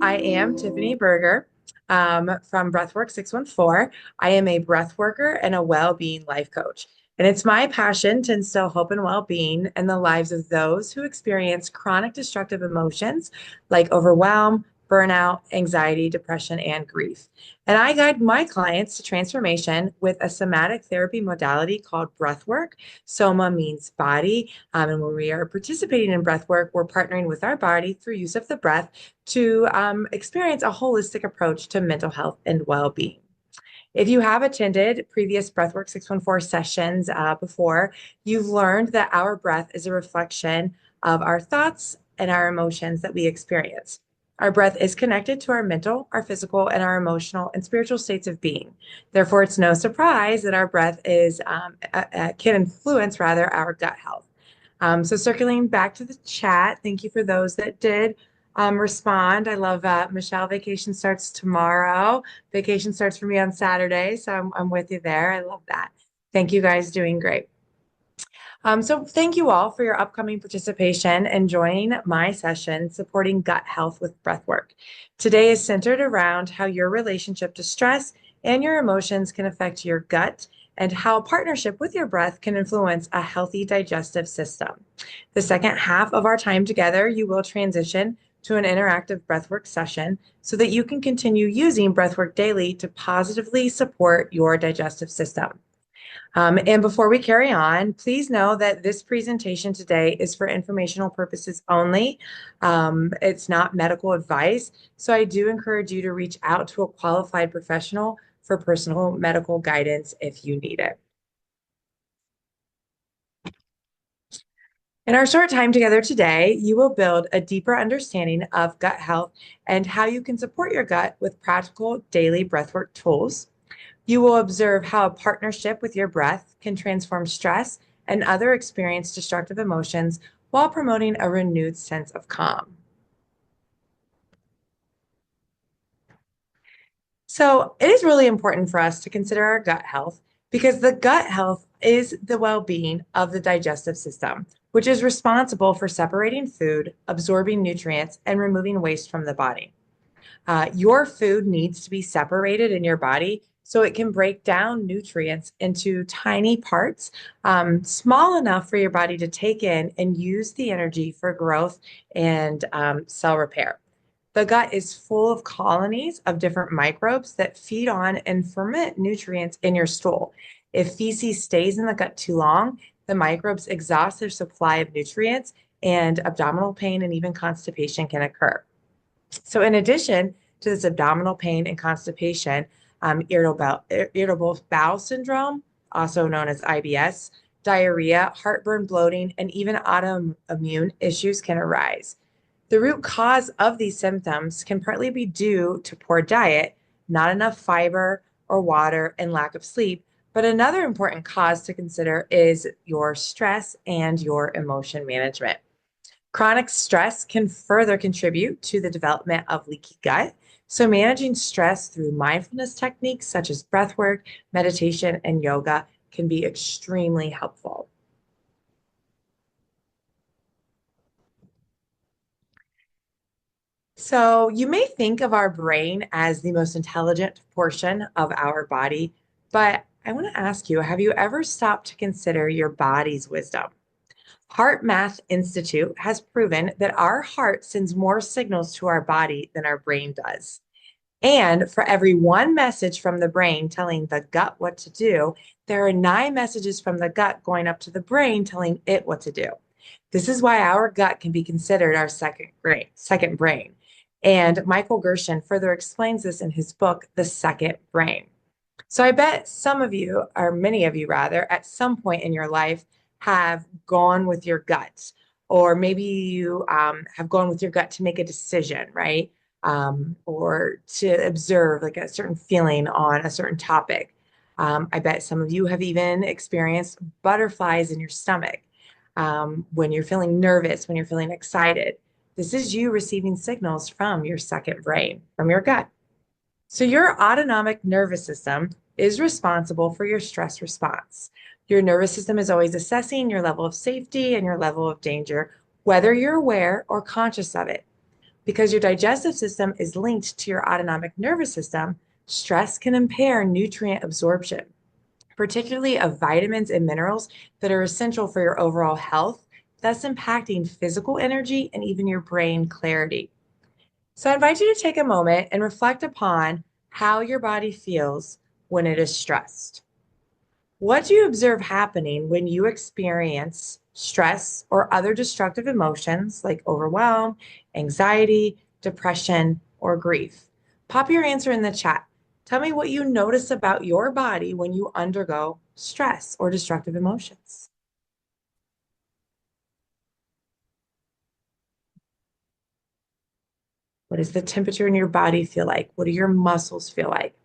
I am Tiffany Berger from Breathwork 614. I am a breath worker and a well-being life coach. And it's my passion to instill hope and well-being in the lives of those who experience chronic destructive emotions like overwhelm, burnout, anxiety, depression, and grief. And I guide my clients to transformation with a somatic therapy modality called breathwork. Soma means body. And when we are participating in breathwork, we're partnering with our body through use of the breath to experience a holistic approach to mental health and well-being. If you have attended previous Breathwork 614 sessions before, you've learned that our breath is a reflection of our thoughts and our emotions that we experience. Our breath is connected to our mental, our physical, and our emotional and spiritual states of being. Therefore, it's no surprise that our breath can influence rather our gut health. So circling back to the chat, thank you for those that did respond. I love Michelle. Vacation starts tomorrow. Vacation starts for me on Saturday, so I'm with you there. I love that. Thank you guys, doing great. So thank you all for your upcoming participation and joining my session, Supporting Gut Health with Breathwork. Today is centered around how your relationship to stress and your emotions can affect your gut and how partnership with your breath can influence a healthy digestive system. The second half of our time together, you will transition to an interactive breathwork session so that you can continue using breathwork daily to positively support your digestive system. And before we carry on, please know that this presentation today is for informational purposes only. It's not medical advice. So I do encourage you to reach out to a qualified professional for personal medical guidance if you need it. In our short time together today, you will build a deeper understanding of gut health and how you can support your gut with practical daily breathwork tools. You will observe how a partnership with your breath can transform stress and other experienced destructive emotions while promoting a renewed sense of calm. So it is really important for us to consider our gut health because the gut health is the well-being of the digestive system, which is responsible for separating food, absorbing nutrients, and removing waste from the body. Your food needs to be separated in your body so it can break down nutrients into tiny parts, small enough for your body to take in and use the energy for growth and cell repair. The gut is full of colonies of different microbes that feed on and ferment nutrients in your stool. If feces stays in the gut too long, the microbes exhaust their supply of nutrients, and abdominal pain and even constipation can occur. So in addition to this abdominal pain and constipation, irritable bowel syndrome, also known as IBS, diarrhea, heartburn, bloating, and even autoimmune issues can arise. The root cause of these symptoms can partly be due to poor diet, not enough fiber or water, and lack of sleep. But another important cause to consider is your stress and your emotion management. Chronic stress can further contribute to the development of leaky gut. So managing stress through mindfulness techniques such as breath work, meditation, and yoga can be extremely helpful. So you may think of our brain as the most intelligent portion of our body, but I want to ask you, have you ever stopped to consider your body's wisdom? Heart Math Institute has proven that our heart sends more signals to our body than our brain does. And for every one message from the brain telling the gut what to do, there are 9 messages from the gut going up to the brain telling it what to do. This is why our gut can be considered our second brain. And Michael Gershon further explains this in his book, The Second Brain. So I bet some of you, or many of you rather, at some point in your life have gone with your gut, or maybe you have gone with your gut to make a decision, right? Or to observe like a certain feeling on a certain topic. I bet some of you have even experienced butterflies in your stomach when you're feeling nervous, when you're feeling excited. This is you receiving signals from your second brain, from your gut. So your autonomic nervous system is responsible for your stress response. Your nervous system is always assessing your level of safety and your level of danger, whether you're aware or conscious of it. Because your digestive system is linked to your autonomic nervous system, stress can impair nutrient absorption, particularly of vitamins and minerals that are essential for your overall health, thus impacting physical energy and even your brain clarity. So I invite you to take a moment and reflect upon how your body feels when it is stressed. What do you observe happening when you experience stress or other destructive emotions like overwhelm, anxiety, depression, or grief? Pop your answer in the chat. Tell me what you notice about your body when you undergo stress or destructive emotions. What does the temperature in your body feel like? What do your muscles feel like?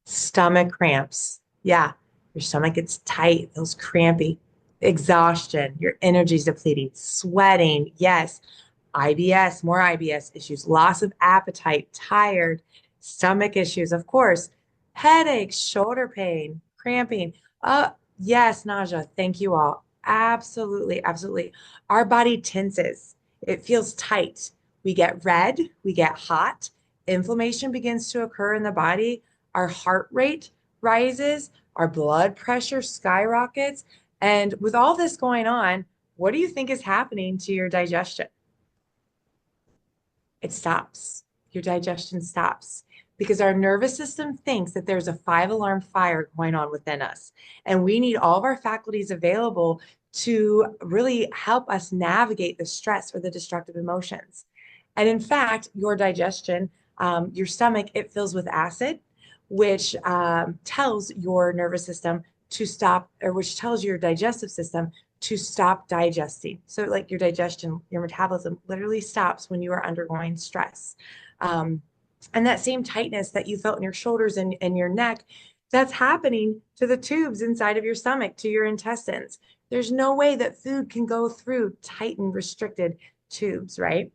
Stomach cramps. Yeah, your stomach gets tight, feels crampy. Exhaustion, your energy's depleting. Sweating, yes. IBS, more IBS issues. Loss of appetite, tired. Stomach issues, of course. Headaches, shoulder pain, cramping. Yes, nausea. Thank you all. Absolutely, absolutely. Our body tenses. It feels tight. We get red, we get hot. Inflammation begins to occur in the body, our heart rate rises, our blood pressure skyrockets. And with all this going on, what do you think is happening to your digestion? It stops. Your digestion stops because our nervous system thinks that there's a five-alarm fire going on within us. And we need all of our faculties available to really help us navigate the stress or the destructive emotions. And in fact, your digestion, your stomach, it fills with acid, which tells your nervous system to stop, or which tells your digestive system to stop digesting. So, like your digestion, your metabolism literally stops when you are undergoing stress. Um, and that same tightness that you felt in your shoulders and your neck, that's happening to the tubes inside of your stomach, to your intestines. There's no way that food can go through tight and restricted tubes, right?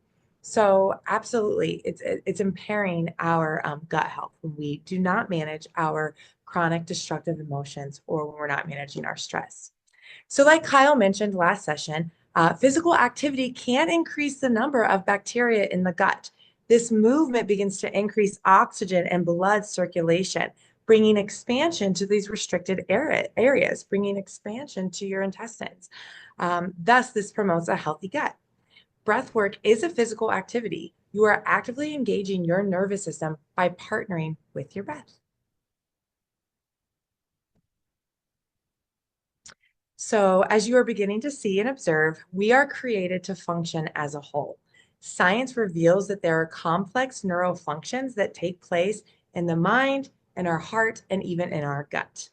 So absolutely, it's impairing our gut health when we do not manage our chronic destructive emotions or when we're not managing our stress. So, like Kyle mentioned last session, physical activity can increase the number of bacteria in the gut. This movement begins to increase oxygen and blood circulation, bringing expansion to these restricted areas, bringing expansion to your intestines. Thus, this promotes a healthy gut. Breath work is a physical activity. You are actively engaging your nervous system by partnering with your breath. So, as you are beginning to see and observe, we are created to function as a whole. Science reveals that there are complex neural functions that take place in the mind, in our heart, and even in our gut.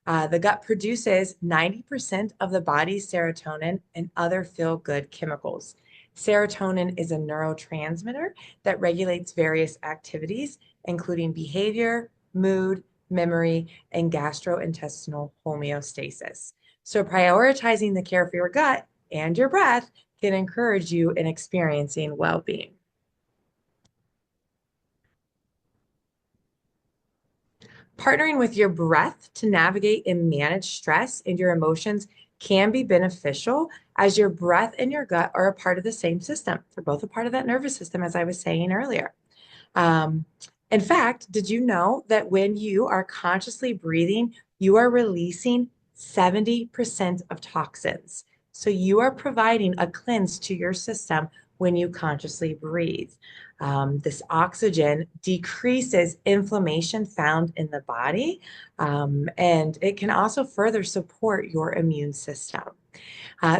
The gut produces 90% of the body's serotonin and other feel good chemicals. Serotonin is a neurotransmitter that regulates various activities, including behavior, mood, memory, and gastrointestinal homeostasis. So, prioritizing the care for your gut and your breath can encourage you in experiencing well being. Partnering with your breath to navigate and manage stress and your emotions can be beneficial as your breath and your gut are a part of the same system. They're both a part of that nervous system, as I was saying earlier. Um, in fact, did you know that when you are consciously breathing, you are releasing 70% of toxins? So you are providing a cleanse to your system when you consciously breathe. This oxygen decreases inflammation found in the body, and it can also further support your immune system.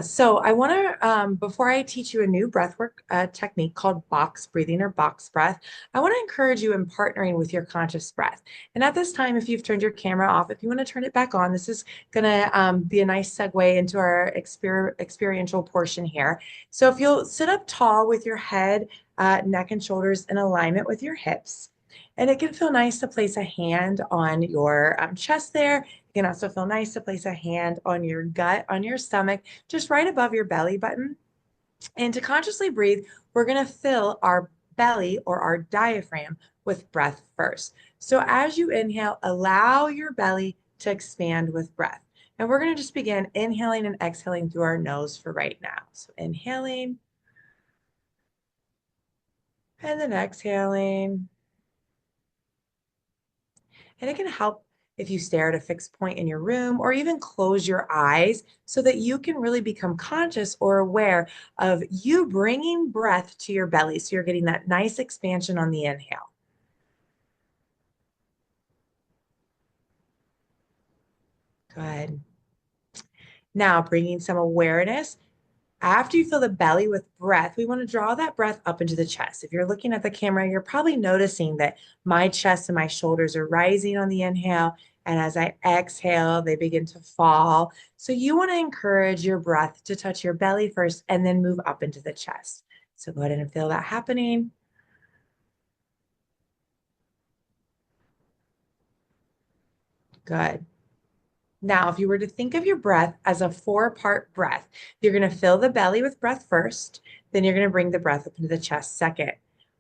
So I want to, before I teach you a new breathwork technique called box breathing or box breath, I want to encourage you in partnering with your conscious breath. And at this time, if you've turned your camera off, if you want to turn it back on, this is going to be a nice segue into our experiential portion here. So if you'll sit up tall with your head, neck, and shoulders in alignment with your hips. And it can feel nice to place a hand on your chest there. It can also feel nice to place a hand on your gut, on your stomach, just right above your belly button. And to consciously breathe, we're going to fill our belly or our diaphragm with breath first. So as you inhale, allow your belly to expand with breath. And we're going to just begin inhaling and exhaling through our nose for right now. So inhaling And then exhaling. And it can help if you stare at a fixed point in your room or even close your eyes so that you can really become conscious or aware of you bringing breath to your belly. So you're getting that nice expansion on the inhale. Good. Now, bringing some awareness. After you fill the belly with breath, we want to draw that breath up into the chest. If you're looking at the camera, you're probably noticing that my chest and my shoulders are rising on the inhale. And as I exhale, they begin to fall. So you want to encourage your breath to touch your belly first and then move up into the chest. So go ahead and feel that happening. Good. Now, if you were to think of your breath as a four-part breath, you're going to fill the belly with breath first, then you're going to bring the breath up into the chest second.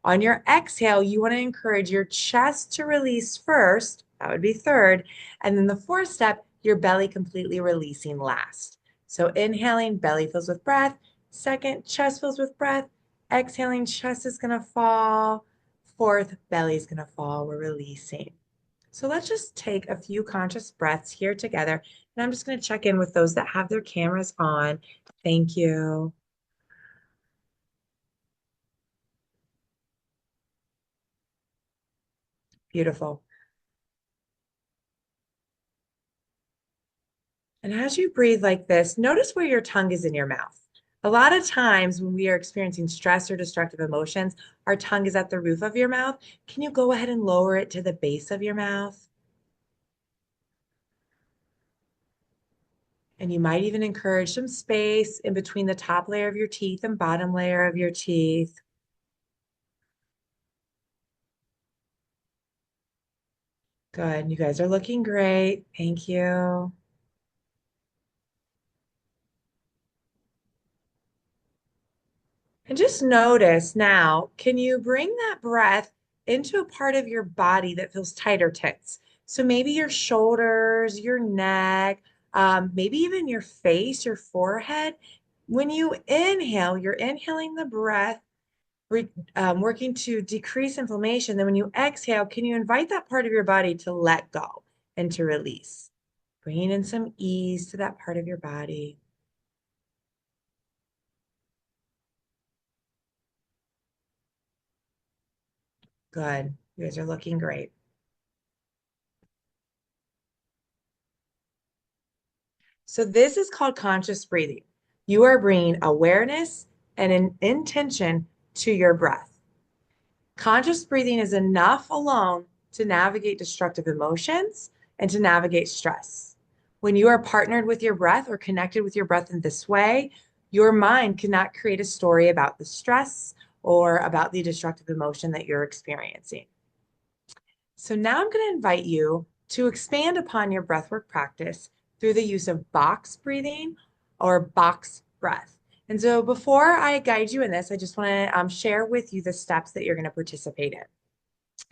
On your exhale, you want to encourage your chest to release first, that would be third, and then the fourth step, your belly completely releasing last. So inhaling, belly fills with breath, second, chest fills with breath, exhaling, chest is going to fall, fourth, belly is going to fall, we're releasing. So let's just take a few conscious breaths here together. And I'm just going to check in with those that have their cameras on. Thank you. Beautiful. And as you breathe like this, notice where your tongue is in your mouth. A lot of times when we are experiencing stress or destructive emotions, our tongue is at the roof of your mouth. Can you go ahead and lower it to the base of your mouth? And you might even encourage some space in between the top layer of your teeth and bottom layer of your teeth. Good. You guys are looking great. Thank you. And just notice now, can you bring that breath into a part of your body that feels tight or tense? So maybe your shoulders, your neck, maybe even your face, your forehead. When you inhale, you're inhaling the breath, working to decrease inflammation. Then when you exhale, can you invite that part of your body to let go and to release? Bringing in some ease to that part of your body. Good. You guys are looking great. So this is called conscious breathing. You are bringing awareness and an intention to your breath. Conscious breathing is enough alone to navigate destructive emotions and to navigate stress. When you are partnered with your breath or connected with your breath in this way, your mind cannot create a story about the stress or about the destructive emotion that you're experiencing. So now I'm going to invite you to expand upon your breathwork practice through the use of box breathing or box breath. And so before I guide you in this, I just want to share with you the steps that you're going to participate in.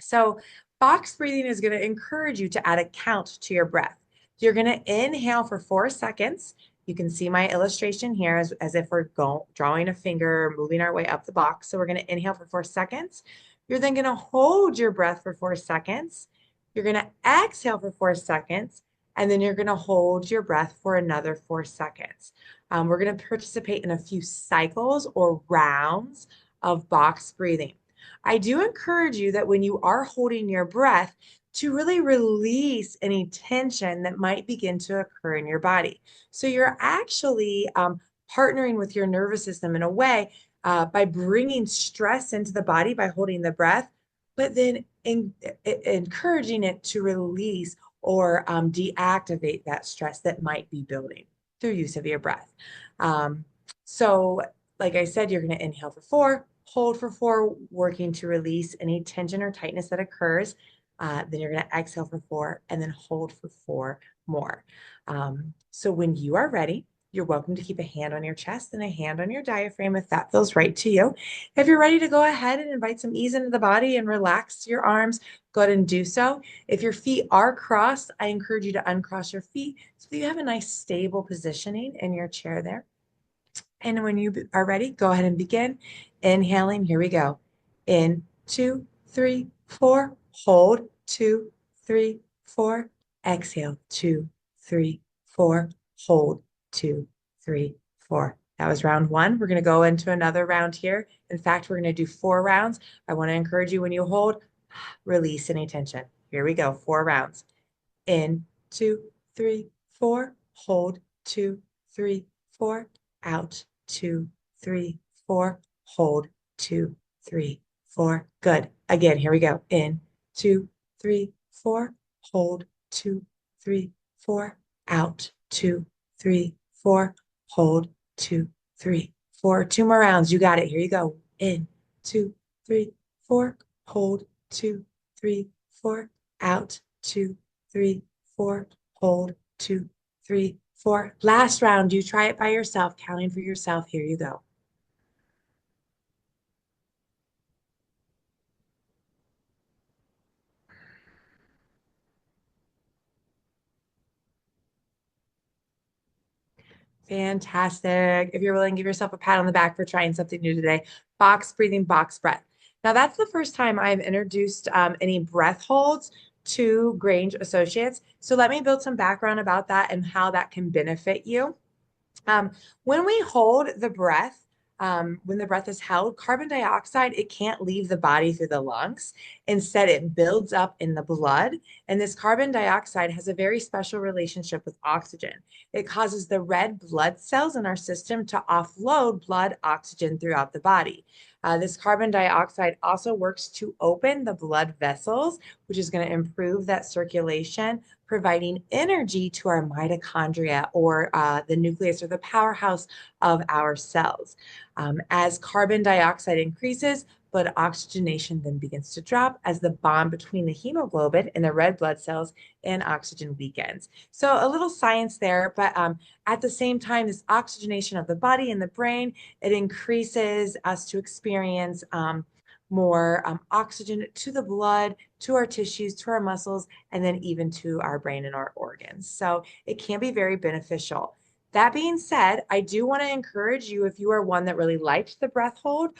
So box breathing is going to encourage you to add a count to your breath. You're going to inhale for 4 seconds. You can see my illustration here as if we're drawing a finger, moving our way up the box. So we're going to inhale for 4 seconds. You're then going to hold your breath for 4 seconds. You're going to exhale for 4 seconds. And then you're going to hold your breath for another 4 seconds. We're going to participate in a few cycles or rounds of box breathing. I do encourage you that when you are holding your breath, to really release any tension that might begin to occur in your body. So you're actually partnering with your nervous system in a way by bringing stress into the body by holding the breath, but then encouraging it to release or deactivate that stress that might be building through use of your breath. Um, so like I said, you're going to inhale for 4, hold for 4, working to release any tension or tightness that occurs. Then you're going to exhale for 4 and then hold for 4 more. So when you are ready, you're welcome to keep a hand on your chest and a hand on your diaphragm if that feels right to you. If you're ready to go ahead and invite some ease into the body and relax your arms, go ahead and do so. If your feet are crossed, I encourage you to uncross your feet so that you have a nice stable positioning in your chair there. And when you are ready, go ahead and begin inhaling. Here we go. In, two, three, four. Hold, two, three, four. Exhale, two, three, four. Hold, two, three, four. That was round one. We're going to go into another round here. In fact, we're going to do 4 rounds. I want to encourage you when you hold, release any tension. Here we go, 4 rounds. In, two, three, four. Hold, two, three, four. Out, two, three, four. Hold, two, three, four. Good. Again, here we go. In, two, three, four. Hold, two, three, four. Out, two, three, four. Hold, two, three, four. 2 more rounds. You got it. Here you go. In, two, three, four. Hold, two, three, four. Out, two, three, four. Hold, two, three, four. Last round. You try it by yourself, counting for yourself. Here you go. Fantastic. If you're willing, give yourself a pat on the back for trying something new today. Box breathing, box breath. Now, that's the first time I've introduced any breath holds to Grange Associates. So let me build some background about that and how that can benefit you. Um, when we hold the breath, when the breath is held, carbon dioxide, it can't leave the body through the lungs. Instead, it builds up in the blood. And this carbon dioxide has a very special relationship with oxygen. It causes the red blood cells in our system to offload blood oxygen throughout the body. This carbon dioxide also works to open the blood vessels, which is going to improve that circulation, providing energy to our mitochondria or the nucleus or the powerhouse of our cells. As carbon dioxide increases, blood oxygenation then begins to drop as the bond between the hemoglobin and the red blood cells and oxygen weakens. So a little science there, but at the same time, this oxygenation of the body and the brain, it increases us to experience more oxygen to the blood, to our tissues, to our muscles, and then even to our brain and our organs. So it can be very beneficial. That being said, I do want to encourage you, if you are one that really liked the breath hold,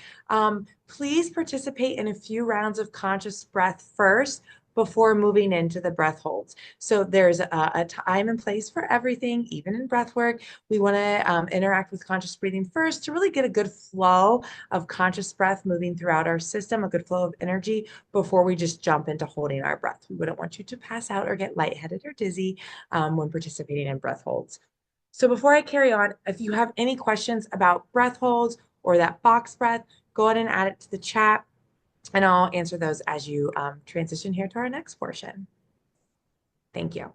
please participate in a few rounds of conscious breath first before moving into the breath holds. So there's a time and place for everything, even in breath work. We want to interact with conscious breathing first to really get a good flow of conscious breath moving throughout our system, a good flow of energy before we just jump into holding our breath. We wouldn't want you to pass out or get lightheaded or dizzy when participating in breath holds. So before I carry on, if you have any questions about breath holds or that box breath, go ahead and add it to the chat and I'll answer those as you transition here to our next portion. Thank you.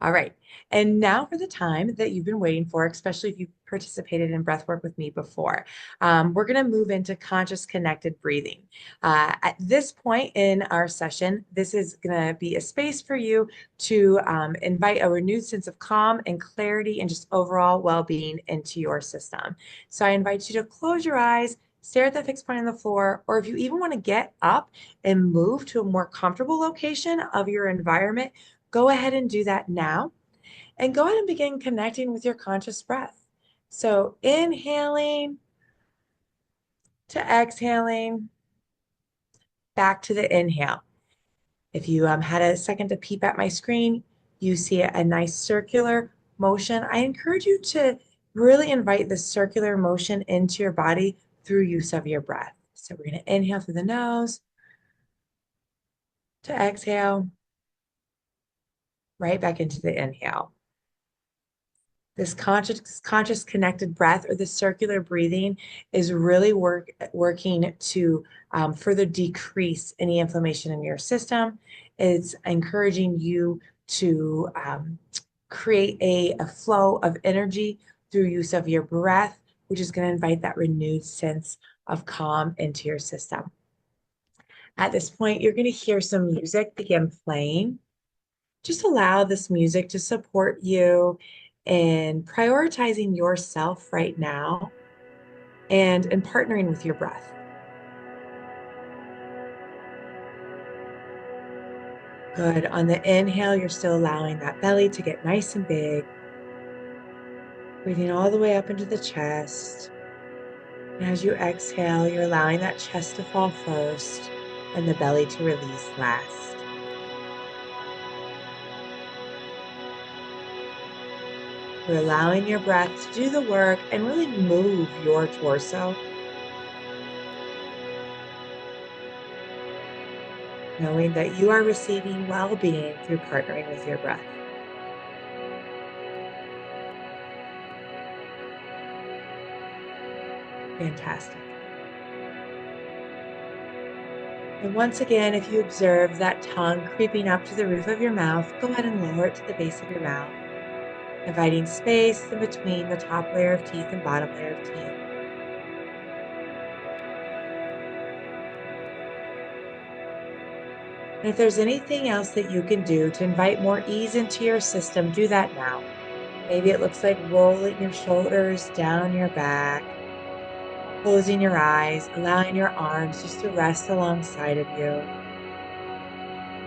All right. And now for the time that you've been waiting for, especially if you've participated in breath work with me before. We're going to move into conscious connected breathing. At this point in our session, this is going to be a space for you to invite a renewed sense of calm and clarity and just overall well-being into your system. So I invite you to close your eyes, stare at the fixed point on the floor, or if you even want to get up and move to a more comfortable location of your environment, go ahead and do that now. And go ahead and begin connecting with your conscious breath. So inhaling to exhaling, back to the inhale. If you had a second to peep at my screen, you see a nice circular motion. I encourage you to really invite the circular motion into your body through use of your breath. So we're going to inhale through the nose to exhale, right back into the inhale. This conscious connected breath or the circular breathing is really working to further decrease any inflammation in your system. It's encouraging you to create a flow of energy through use of your breath, which is going to invite that renewed sense of calm into your system. At this point, you're going to hear some music begin playing. Just allow this music to support you in prioritizing yourself right now and in partnering with your breath. Good. On the inhale, you're still allowing that belly to get nice and big. Breathing all the way up into the chest. And as you exhale, you're allowing that chest to fall first and the belly to release last. You're allowing your breath to do the work and really move your torso, knowing that you are receiving well-being through partnering with your breath. Fantastic. And once again, if you observe that tongue creeping up to the roof of your mouth, go ahead and lower it to the base of your mouth, inviting space in between the top layer of teeth and bottom layer of teeth. And if there's anything else that you can do to invite more ease into your system, do that now. Maybe it looks like rolling your shoulders down your back, closing your eyes, allowing your arms just to rest alongside of you.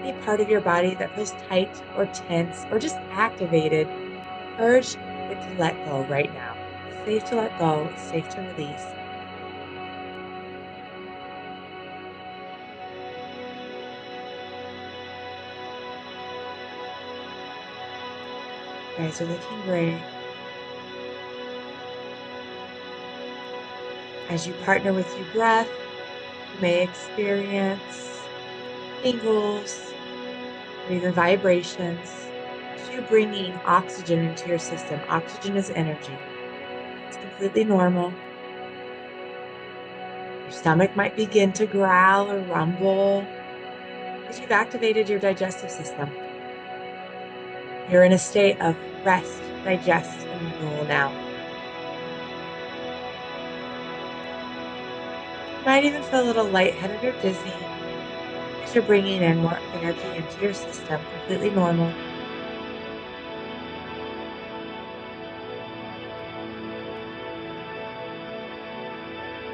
Any part of your body that feels tight or tense or just activated, urge it to let go right now. It's safe to let go. It's safe to release. You guys are looking great. As you partner with your breath, you may experience tingles or even vibrations. So you're bringing oxygen into your system. Oxygen is energy. It's completely normal. Your stomach might begin to growl or rumble because you've activated your digestive system. You're in a state of rest, digest, and renewal now. You might even feel a little lightheaded or dizzy as you're bringing in more energy into your system, completely normal.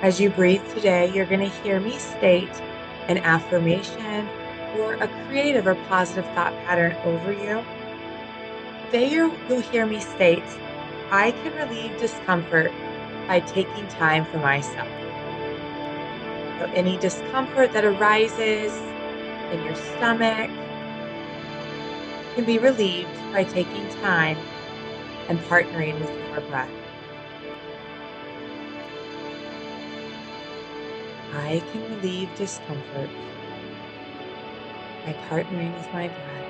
As you breathe today, you're going to hear me state an affirmation or a creative or positive thought pattern over you. Today you'll hear me state, I can relieve discomfort by taking time for myself. So any discomfort that arises in your stomach can be relieved by taking time and partnering with your breath. I can relieve discomfort by partnering with my breath.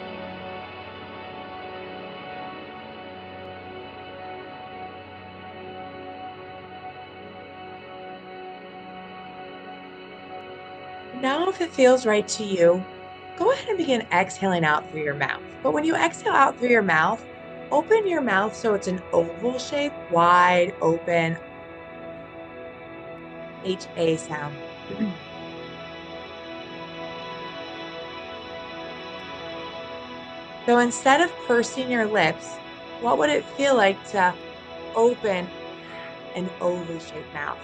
Now, if it feels right to you, go ahead and begin exhaling out through your mouth. But when you exhale out through your mouth, open your mouth so it's an oval shape, wide open, HA sound. So instead of pursing your lips, what would it feel like to open an oval shaped mouth?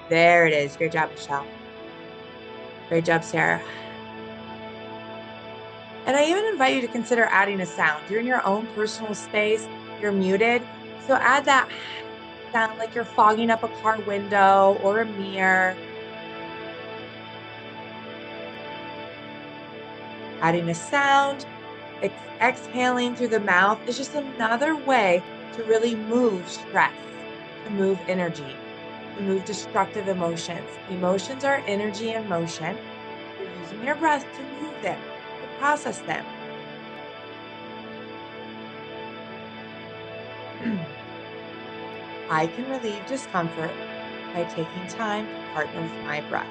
There it is. Great job, Michelle. Great job, Sarah. And I even invite you to consider adding a sound. You're in your own personal space. You're muted. So add that sound like you're fogging up a car window or a mirror. Adding a sound, exhaling through the mouth is just another way to really move stress, to move energy, to move destructive emotions. Emotions are energy in motion. You're using your breath to move them, to process them. I can relieve discomfort by taking time to partner with my breath.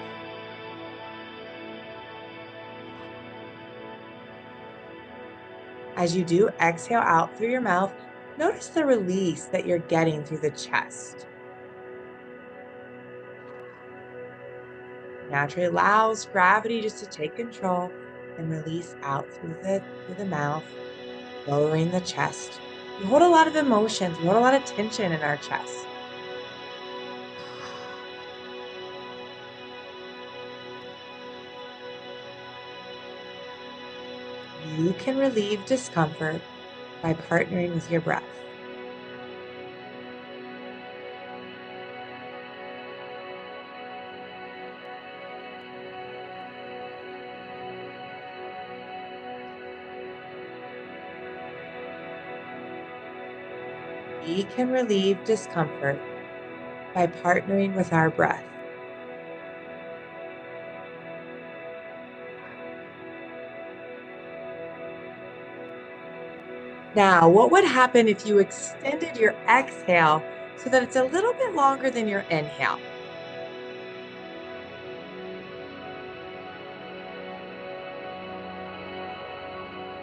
As you do exhale out through your mouth, notice the release that you're getting through the chest. Naturally allows gravity just to take control and release out through the mouth, lowering the chest. We hold a lot of emotions, we hold a lot of tension in our chest. You can relieve discomfort by partnering with your breath. We can relieve discomfort by partnering with our breath. Now, what would happen if you extended your exhale so that it's a little bit longer than your inhale?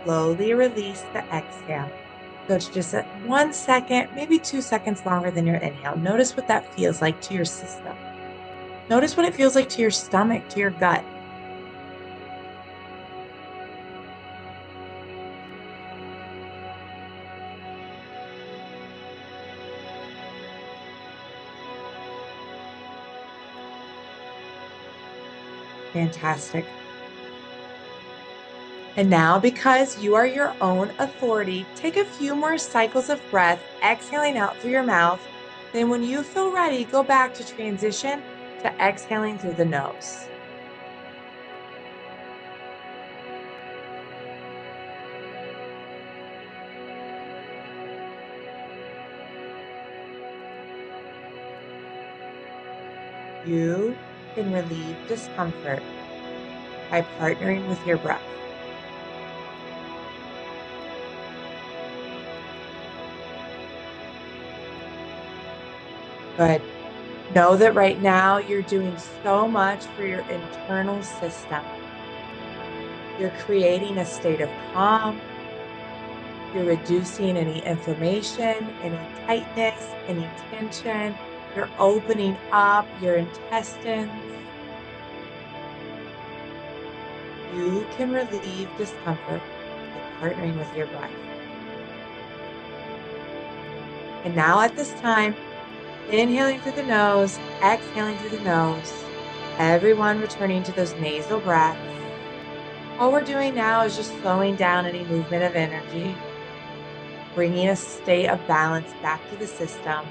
Slowly release the exhale. Go to just 1 second, maybe 2 seconds longer than your inhale. Notice what that feels like to your system. Notice what it feels like to your stomach, to your gut. Fantastic. And now, because you are your own authority, take a few more cycles of breath, exhaling out through your mouth. Then when you feel ready, go back to transition to exhaling through the nose. You can relieve discomfort by partnering with your breath. Good. Know that right now you're doing so much for your internal system. You're creating a state of calm. You're reducing any inflammation, any tightness, any tension. You're opening up your intestines. You can relieve discomfort by partnering with your breath. And now at this time, inhaling through the nose, exhaling through the nose. Everyone returning to those nasal breaths. All we're doing now is just slowing down any movement of energy, bringing a state of balance back to the system.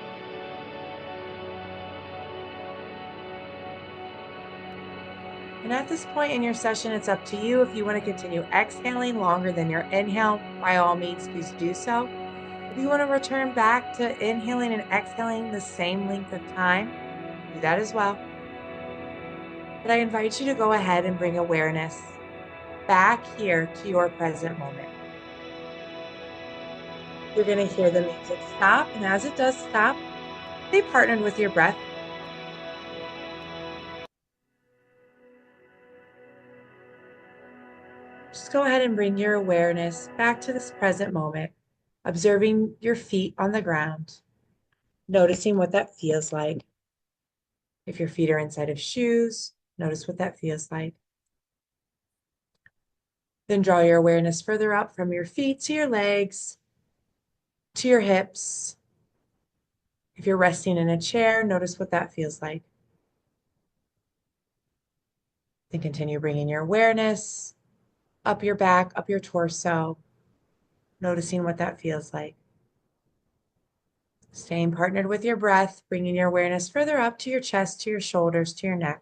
And at this point in your session, it's up to you. If you want to continue exhaling longer than your inhale, by all means, please do so. If you want to return back to inhaling and exhaling the same length of time, do that as well. But I invite you to go ahead and bring awareness back here to your present moment. You're going to hear the music stop, and as it does stop, stay partnered with your breath. Just go ahead and bring your awareness back to this present moment, observing your feet on the ground, noticing what that feels like. If your feet are inside of shoes, notice what that feels like. Then draw your awareness further up from your feet to your legs, to your hips. If you're resting in a chair, notice what that feels like. Then continue bringing your awareness up your back, up your torso, noticing what that feels like. Staying partnered with your breath, bringing your awareness further up to your chest, to your shoulders, to your neck.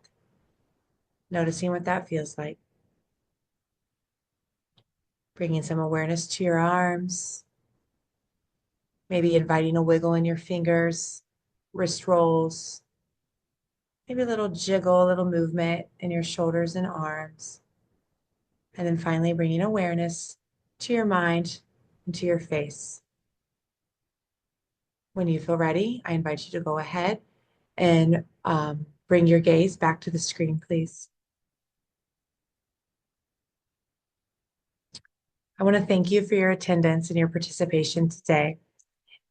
Noticing what that feels like. Bringing some awareness to your arms. Maybe inviting a wiggle in your fingers, wrist rolls. Maybe a little jiggle, a little movement in your shoulders and arms. And then finally bringing awareness to your mind and to your face. When you feel ready, I invite you to go ahead and bring your gaze back to the screen, please. I want to thank you for your attendance and your participation today.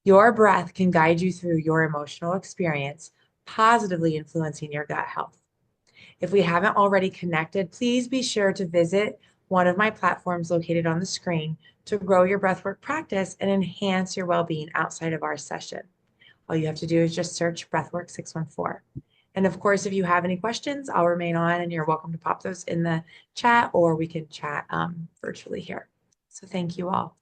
Your breath can guide you through your emotional experience, positively influencing your gut health. If we haven't already connected, please be sure to visit one of my platforms located on the screen to grow your breathwork practice and enhance your well-being outside of our session. All you have to do is just search Breathwork 614. And of course, if you have any questions, I'll remain on and you're welcome to pop those in the chat or we can chat virtually here. So thank you all.